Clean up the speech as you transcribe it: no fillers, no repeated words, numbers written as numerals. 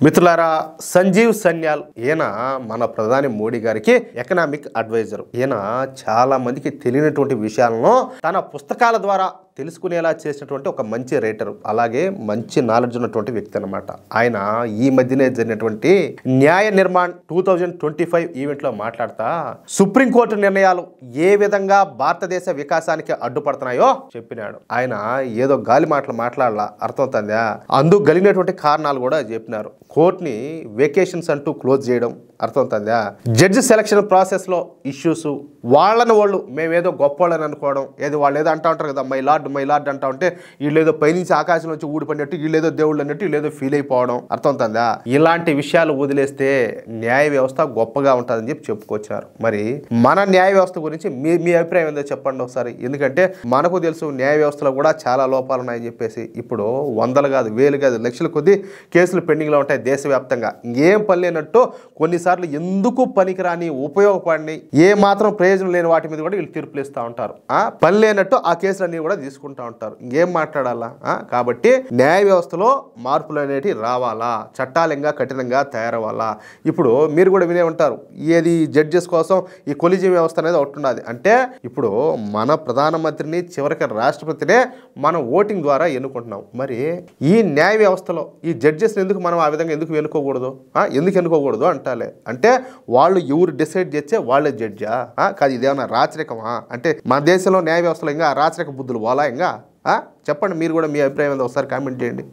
మిత్రులారా, సంజీవ్ సన్యాల్ ఈయన మన ప్రధాని మోడీ గారికి ఎకనామిక్ అడ్వైజర్. ఈయన చాలా మందికి తెలియనటువంటి విషయాలను తన పుస్తకాల ద్వారా తెలుసుకునేలా చేసినటువంటి ఒక మంచి రైటర్, అలాగే మంచి నాలెడ్జ్ ఉన్నటువంటి వ్యక్తి అనమాట. ఆయన ఈ మధ్యనే జరిగినటువంటి న్యాయ నిర్మాణ్ 2025 ఈవెంట్ లో మాట్లాడుతా సుప్రీంకోర్టు నిర్ణయాలు ఏ విధంగా భారతదేశ వికాసానికి అడ్డుపడుతున్నాయో చెప్పినాడు. ఆయన ఏదో గాలి మాటలు మాట్లాడాల, అర్థమవుతుందా? అందుకు కలిగినటువంటి కారణాలు కూడా చెప్పినారు. కోర్టుని వెకేషన్స్ అంటూ క్లోజ్ చేయడం, అర్థమవుతుందా? జడ్జి సెలక్షన్ ప్రాసెస్ లో ఇష్యూస్, వాళ్ళు మేమేదో గొప్పవాళ్ళని అనుకోవడం, ఏదో వాళ్ళు ఏదో అంటా ఉంటారు కదా, మై లార్డ్ అంటా ఉంటే వీళ్ళేదో పైనుంచి ఆకాశం నుంచి ఊడిపడినట్టు, వీళ్ళేదో దేవుళ్ళు అన్నట్టు వీళ్ళేదో ఫీల్ అయిపోవడం, అర్థమవుతుందా? ఇలాంటి విషయాలు వదిలేస్తే న్యాయ వ్యవస్థ గొప్పగా ఉంటుందని చెప్పుకొచ్చారు. మరి మన న్యాయ వ్యవస్థ గురించి మీ అభిప్రాయం ఏందో చెప్పండి ఒకసారి. ఎందుకంటే మనకు తెలుసు న్యాయ వ్యవస్థలో కూడా చాలా లోపాలు ఉన్నాయని చెప్పేసి. ఇప్పుడు వందలు కాదు, వేలు కాదు, లక్షల కొద్ది కేసులు పెండింగ్ లో ఉంటాయి దేశవ్యాప్తంగా. ఇంకేం పని లేనట్టు కొన్నిసార్లు ఎందుకు పనికిరాని, ఉపయోగపడి ఏ మాత్రం ప్రయోజనం లేని వాటి మీద కూడా వీళ్ళు తీర్పులు ఇస్తూ ఉంటారు. పని లేనట్టు ఆ కేసులన్నీ కూడా తీసుకుంటూ ఉంటారు. ఇంకేం మాట్లాడాలా? కాబట్టి న్యాయ వ్యవస్థలో మార్పులు అనేవి రావాలా, చట్టాలు ఇంకా కఠినంగా తయారవ్వాలా. ఇప్పుడు మీరు కూడా వినే ఉంటారు, ఏది జడ్జెస్ కోసం ఈ కొలిజియం వ్యవస్థ అనేది ఒకటి ఉన్నది. అంటే ఇప్పుడు మన ప్రధానమంత్రిని, చివరికి రాష్ట్రపతినే మనం ఓటింగ్ ద్వారా ఎన్నుకుంటున్నాం. మరి ఈ న్యాయ వ్యవస్థలో ఈ జడ్జెస్ ఎందుకు మనం ఆ విధంగా ఎందుకు ఎన్నుకోకూడదు అంటాలే. అంటే వాళ్ళు ఎవరు డిసైడ్ చేస్తే వాళ్ళే జడ్జా? కాదు, ఇదేమన్నా రాచరికమా? అంటే మన దేశంలో న్యాయ వ్యవస్థలో ఇంకా రాచరిక బుద్ధులు పోలా ఇంకా? చెప్పండి, మీరు కూడా మీ అభిప్రాయం ఒకసారి కామెంట్ చేయండి.